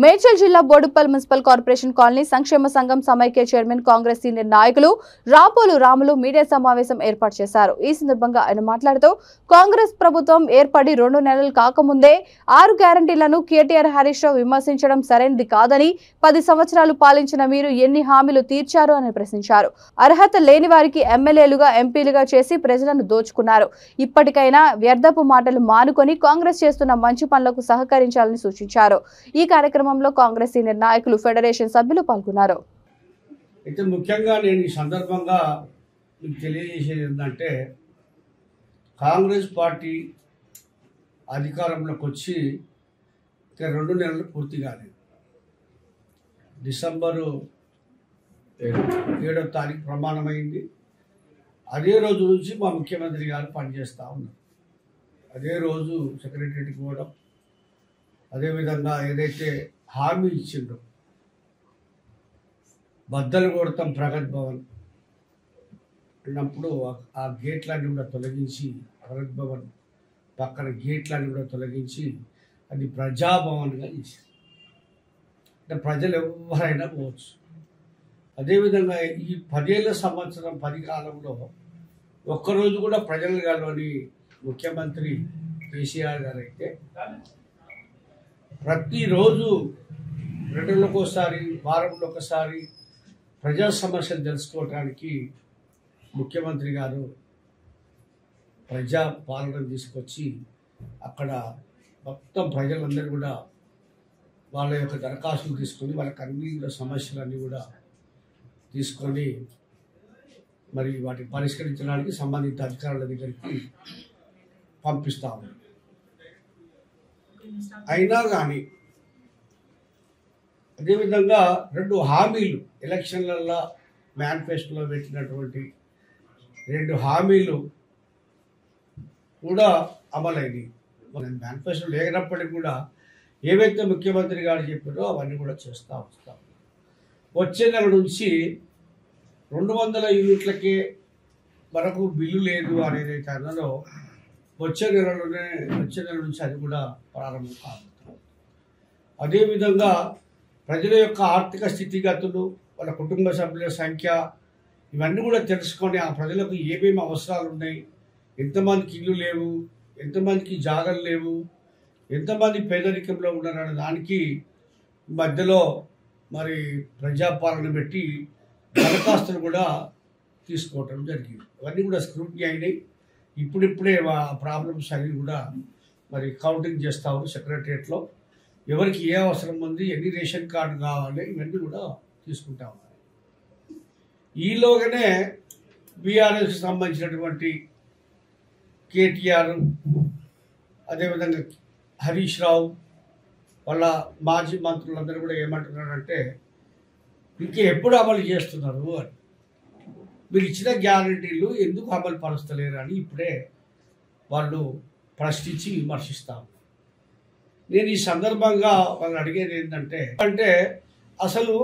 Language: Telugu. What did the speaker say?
మేడ్చల్ జిల్లా బోడుప్పల్ మున్సిపల్ కార్పొరేషన్ కాలనీ సంక్షేమ సంఘం సమైక్య చైర్మన్ కాంగ్రెస్ సీనియర్ నాయకులు రాపోలు రాములు మీడియా సమావేశం ఏర్పాటు చేశారు। ఈ సందర్భంగా ఆయన మాట్లాడుతూ కాంగ్రెస్ ప్రభుత్వం ఏర్పడి 2 నెలలు కాకముందే 6 గ్యారెంటీలను కేటీఆర్ హరీష్ రావు విమర్శించడం సరైనది కాదని 10 సంవత్సరాలు పాలించిన మీరు ఎన్ని హామీలు తీర్చారు అని ప్రశ్నించారు। అర్హత లేని వారికి ఎమ్మెల్యేలుగా ఎంపీలుగా చేసి ప్రజలను దోచుకున్నారు। ఇప్పటికైనా వ్యర్థపు మాటలు మానుకొని కాంగ్రెస్ చేస్తున్న మంచి పనులకు సహకరించాలని సూచించారు। ఈ కార్యక్రమంలో కాంగ్రెస్ సీనియర్ నాయకులు ఫెడరేషన్ సభ్యులు పాల్గొన్నారు। అయితే ముఖ్యంగా నేను ఈ సందర్భంగా మీకు తెలియజేసేది ఏంటంటే కాంగ్రెస్ పార్టీ అధికారంలోకి వచ్చి 2 నెలలు పూర్తి కాలేదు। డిసెంబరు 7వ తారీఖు ప్రమాణమైంది। అదే రోజు నుంచి మా ముఖ్యమంత్రి గారు పనిచేస్తూ ఉన్నారు। అదే రోజు సెక్రటరీకి పోవడం, అదేవిధంగా ఏదైతే హామీ ఇచ్చిండ్రో బద్దలు కొడతాం ప్రగతి భవన్ అన్నప్పుడు ఆ గేట్లన్నీ కూడా తొలగించి, ప్రగతి భవన్ పక్కన గేట్లన్నీ కూడా తొలగించి అది ప్రజాభవన్గా చేశారు। అంటే ప్రజలు ఎవరైనా పోవచ్చు। అదేవిధంగా ఈ 10 ఏళ్ల సంవత్సరం 10 కాలంలో ఒక్కరోజు కూడా ప్రజలు కలవని ముఖ్యమంత్రి కేసీఆర్ గారు అయితే ప్రతిరోజు 2 నెలలకోసారి, వారంలో ఒకసారి ప్రజా సమస్యలు తెలుసుకోవడానికి ముఖ్యమంత్రి గారు ప్రజా పాలన తీసుకొచ్చి అక్కడ మొత్తం ప్రజలందరూ కూడా వాళ్ళ యొక్క దరఖాస్తులు తీసుకొని వాళ్ళకి అన్ని కూడా సమస్యలన్నీ కూడా తీసుకొని మరి వాటిని పరిష్కరించడానికి సంబంధిత అధికారుల దగ్గరికి పంపిస్తా ఉన్నారు। అయినా కానీ అదేవిధంగా 2 హామీలు ఎలక్షన్లలో మేనిఫెస్టోలో పెట్టినటువంటి 2 హామీలు కూడా అమలైనవి। మేనిఫెస్టో లేనప్పటికీ కూడా ఏవైతే ముఖ్యమంత్రి గారు చెప్పారో అవన్నీ కూడా చేస్తూ వస్తాం। వచ్చే నెల నుంచి 200 యూనిట్లకే మనకు బిల్లు లేదు అనేది అయితే అన్నదో వచ్చే నెల నుంచి అది కూడా ప్రారంభం కావచ్చు। అదేవిధంగా ప్రజల యొక్క ఆర్థిక స్థితిగతులు, వాళ్ళ కుటుంబ సభ్యుల సంఖ్య ఇవన్నీ కూడా తెలుసుకొని ఆ ప్రజలకు ఏమేమి అవసరాలు ఉన్నాయి, ఎంతమందికి ఇల్లు లేవు, ఎంతమందికి జాగలు లేవు, ఎంతమంది పేదరికంలో ఉన్నారనే దానికి మధ్యలో మరి ప్రజాపాలన పెట్టి దరఖాస్తులు కూడా తీసుకోవటం జరిగింది। అవన్నీ కూడా స్క్రూటినీ అయినాయి। ఇప్పుడిప్పుడే ప్రాబ్లమ్స్ అవి కూడా మరి కౌంటింగ్ చేస్తాము సెక్రటరియట్లో, ఎవరికి ఏ అవసరం ఉంది, ఎన్ని రేషన్ కార్డు కావాలి, ఇవన్నీ కూడా తీసుకుంటా ఉన్నారు। ఈలోగానే బీఆర్ఎస్కి సంబంధించినటువంటి కేటీఆర్, అదేవిధంగా హరీష్ రావు వాళ్ళ మాజీ మంత్రులందరూ కూడా ఏమంటున్నారంటే ఇంకే ఎప్పుడు అమలు చేస్తున్నారు అని, మీరు ఇచ్చిన గ్యారంటీలు ఎందుకు అమలు పరుస్తలేరు అని ఇప్పుడే వాళ్ళు ప్రశ్నించి విమర్శిస్తాము। నేను ఈ సందర్భంగా వాళ్ళు అడిగేది ఏంటంటే అసలు